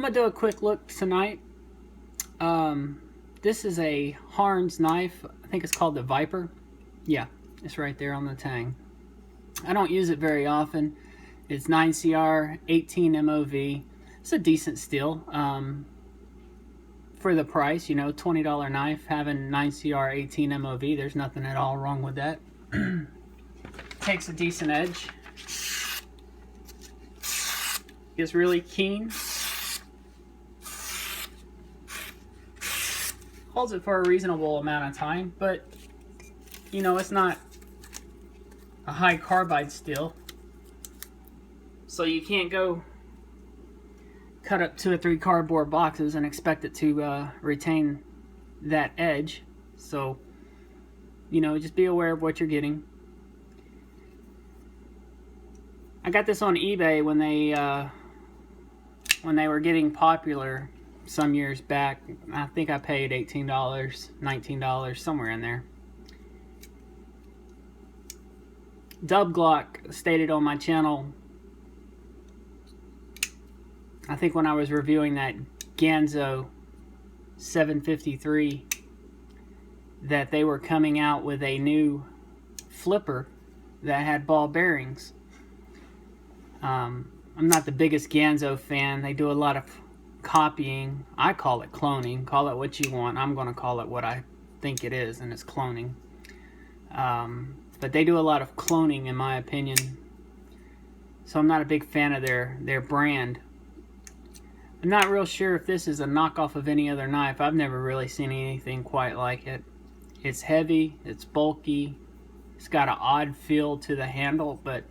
gonna do a quick look tonight. This is a Harnds knife. I think it's called the Viper. Yeah, it's right there on the tang. I don't use it very often. It's 9CR, 18 MOV. It's a decent steel. For the price, you know, $20 knife, having 9CR 18 MOV, there's nothing at all wrong with that. Takes a decent edge. Gets really keen. Holds it for a reasonable amount of time, but you know, it's not a high carbide steel, so you can't go cut up 2 or 3 cardboard boxes and expect it to retain that edge. So, you know, just be aware of what you're getting. I got this on eBay when they were getting popular some years back. I think I paid $18, $19, somewhere in there. Dub Glock stated on my channel, I think when I was reviewing that Ganzo 753, that they were coming out with a new flipper that had ball bearings. I'm not the biggest Ganzo fan. They do a lot of copying. I call it cloning. Call it what you want. I'm going to call it what I think it is, and it's cloning. But they do a lot of cloning, in my opinion. So I'm not a big fan of their brand. I'm not real sure if this is a knockoff of any other knife. I've never really seen anything quite like it. It's heavy, it's bulky, it's got an odd feel to the handle, but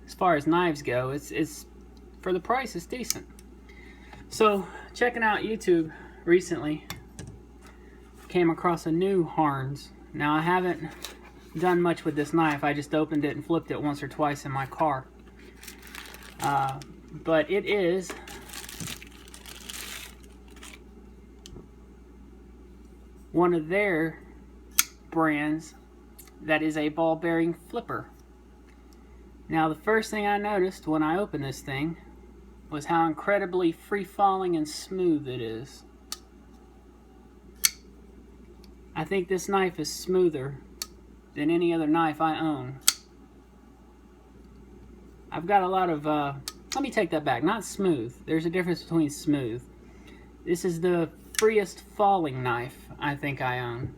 as far as knives go, it's for the price, it's decent. So, checking out YouTube recently, came across a new Harnds. Now, I haven't done much with this knife. I just opened it and flipped it once or twice in my car. But it is one of their brands that is a ball bearing flipper. Now, the first thing I noticed when I opened this thing was how incredibly free-falling and smooth it is. I think this knife is smoother than any other knife I own. I've got a lot of, let me take that back, not smooth. There's a difference between smooth. This is the freest falling knife I think I own.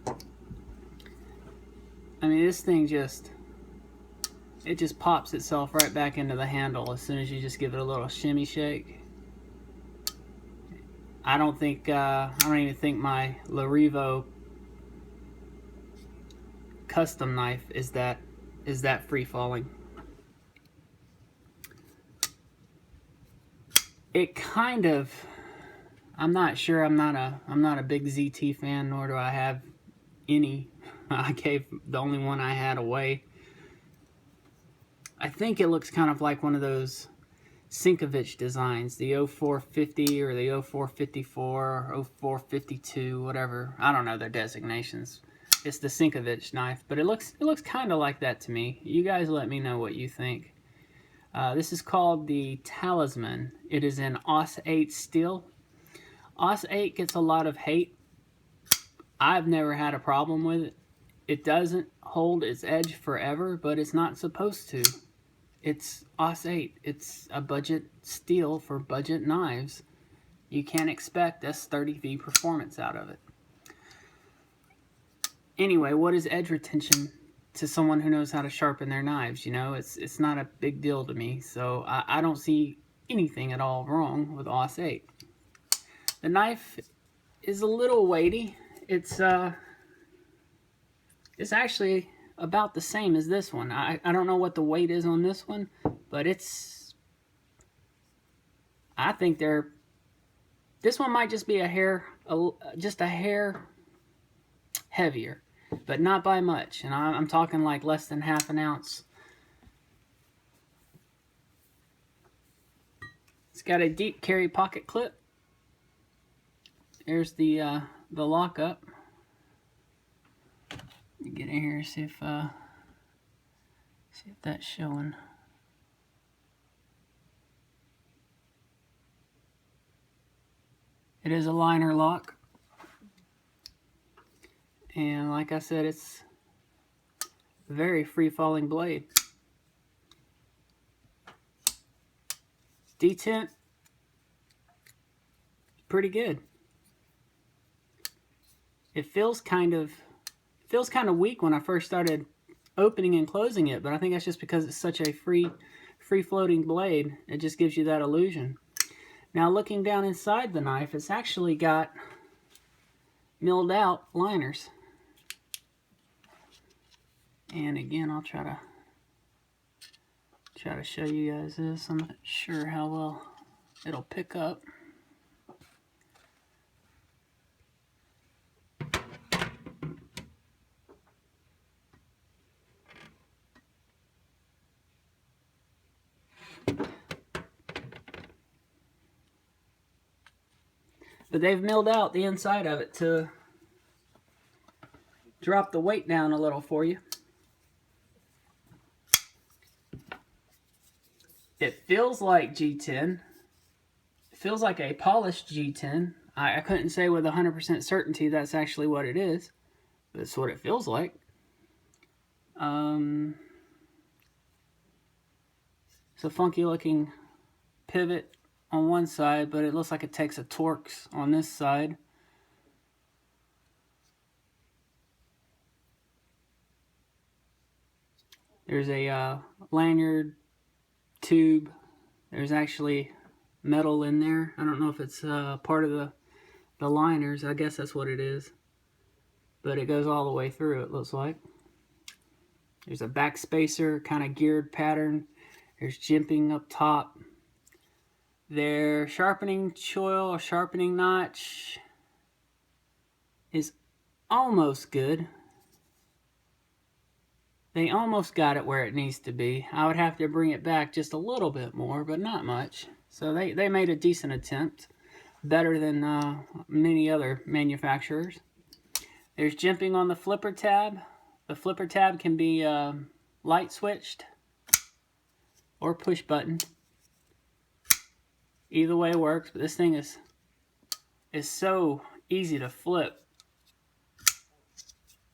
I mean, this thing just pops itself right back into the handle as soon as you just give it a little shimmy shake. I don't even think my Larivo custom knife is that free falling. It kind of, I'm not sure. I'm not a big ZT fan, nor do I have any. I gave the only one I had away. I think it looks kind of like one of those Sinkovich designs, the 0450 or the 0454 or 0452, whatever. I don't know their designations. It's the Sinkovich knife, but it looks kind of like that to me. You guys let me know what you think. This is called the Talisman. It is in AUS 8 steel. AUS 8 gets a lot of hate. I've never had a problem with it. It doesn't hold its edge forever, but it's not supposed to. It's AUS 8. It's a budget steel for budget knives. You can't expect S30V performance out of it. Anyway, what is edge retention to someone who knows how to sharpen their knives? You know, it's not a big deal to me, so I don't see anything at all wrong with AUS 8. The knife is a little weighty. It's actually about the same as this one. I don't know what the weight is on this one, but I think this one might just be just a hair heavier, but not by much. And I'm talking like less than half an ounce. It's got a deep carry pocket clip. There's the lockup. Get in here, see if that's showing. It is a liner lock. And like I said, it's a very free-falling blade. Detent, pretty good. It feels kind of weak when I first started opening and closing it, but I think that's just because it's such a free-floating blade. It just gives you that illusion. Now looking down inside the knife, it's actually got milled out liners. And again, I'll try to show you guys this. I'm not sure how well it'll pick up. But they've milled out the inside of it to drop the weight down a little for you. It feels like G10. It feels like a polished G10. I couldn't say with 100% certainty that's actually what it is. But it's what it feels like. It's a funky looking pivot on one side, but it looks like it takes a Torx on this side. There's a lanyard tube. There's actually metal in there. I don't know if it's part of the liners. I guess that's what it is. But it goes all the way through, it looks like. There's a back spacer, kind of geared pattern. There's jimping up top. Their sharpening choil or sharpening notch is almost good. They almost got it where it needs to be. I would have to bring it back just a little bit more, but not much. So they made a decent attempt. Better than many other manufacturers. There's jimping on the flipper tab. The flipper tab can be light switched or push button. Either way works, but this thing is so easy to flip.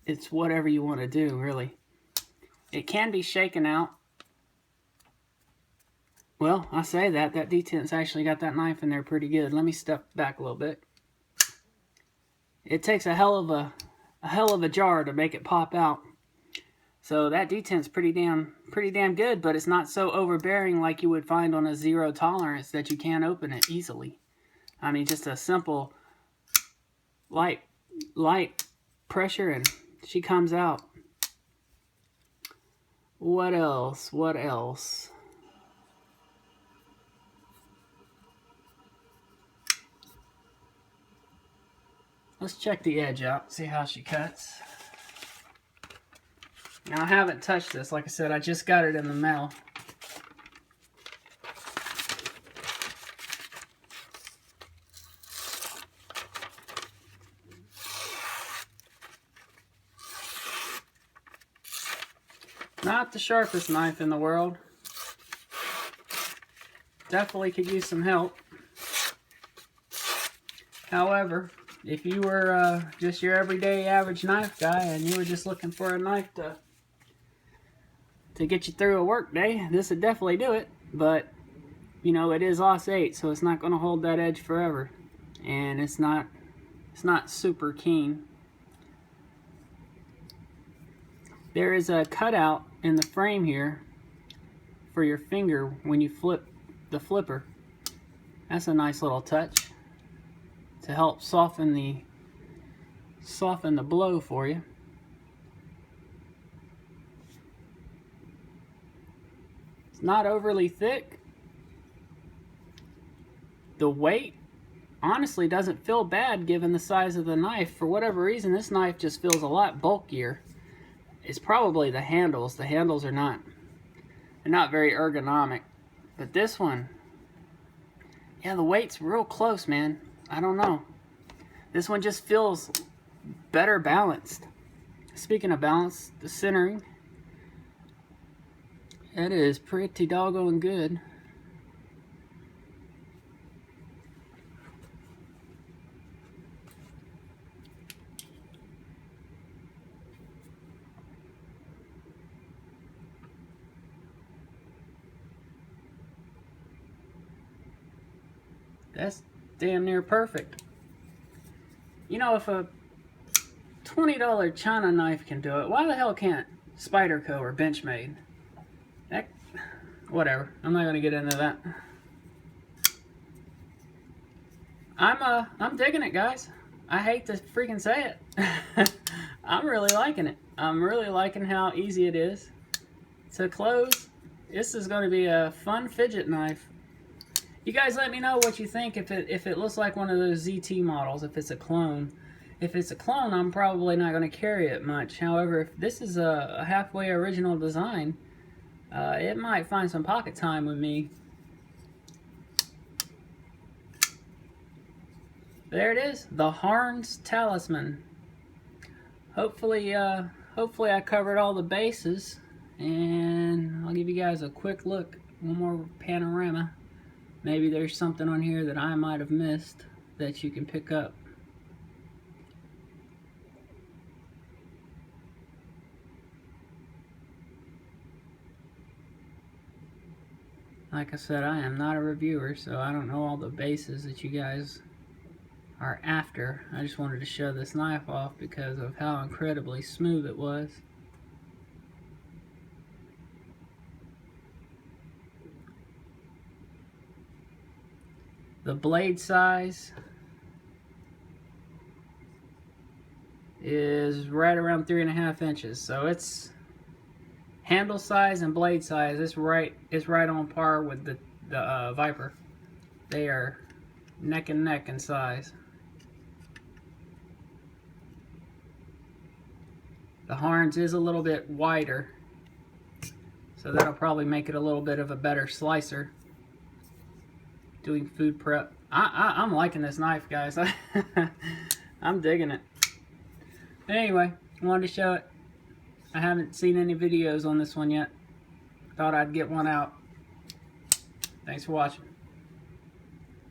It's whatever you want to do, really. It can be shaken out. Well, I say that detent's actually got that knife in there pretty good. Let me step back a little bit. It takes a hell of a jar to make it pop out. So that detent's pretty damn good, but it's not so overbearing like you would find on a zero tolerance that you can't open it easily. I mean, just a simple light pressure and she comes out. What else? What else? Let's check the edge out, see how she cuts. Now, I haven't touched this. Like I said, I just got it in the mail. Not the sharpest knife in the world. Definitely could use some help. However, if you were just your everyday average knife guy and you were just looking for a knife to get you through a work day, this would definitely do it. But you know, it is Os 8, so it's not going to hold that edge forever, and it's not super keen. There is a cutout in the frame here for your finger when you flip the flipper. That's a nice little touch to help soften the blow for you. It's not overly thick. The weight honestly doesn't feel bad given the size of the knife. For whatever reason, this knife just feels a lot bulkier. It's probably the handles. The handles are not very ergonomic. But this one, yeah, the weight's real close, man. I don't know. This one just feels better balanced. Speaking of balance, the centering, it is pretty doggone good. That's damn near perfect. You know, if a $20 China knife can do it, why the hell can't Spyderco or Benchmade? That, whatever. I'm not gonna get into that. I'm digging it, guys. I hate to freaking say it. I'm really liking it. I'm really liking how easy it is to close. This is going to be a fun fidget knife. You guys let me know what you think if it looks like one of those ZT models, if it's a clone. If it's a clone, I'm probably not going to carry it much. However, if this is a halfway original design, it might find some pocket time with me. There it is, the Harnds Talisman. Hopefully I covered all the bases, and I'll give you guys a quick look, one more panorama. Maybe there's something on here that I might have missed that you can pick up. Like I said, I am not a reviewer, so I don't know all the bases that you guys are after. I just wanted to show this knife off because of how incredibly smooth it was. The blade size is right around 3.5 inches, so it's handle size and blade size. It's right on par with the Viper. They are neck and neck in size. The Harnds is a little bit wider, so that'll probably make it a little bit of a better slicer doing food prep. I'm liking this knife, guys. I'm digging it. But anyway, I wanted to show it. I haven't seen any videos on this one yet. Thought I'd get one out. Thanks for watching.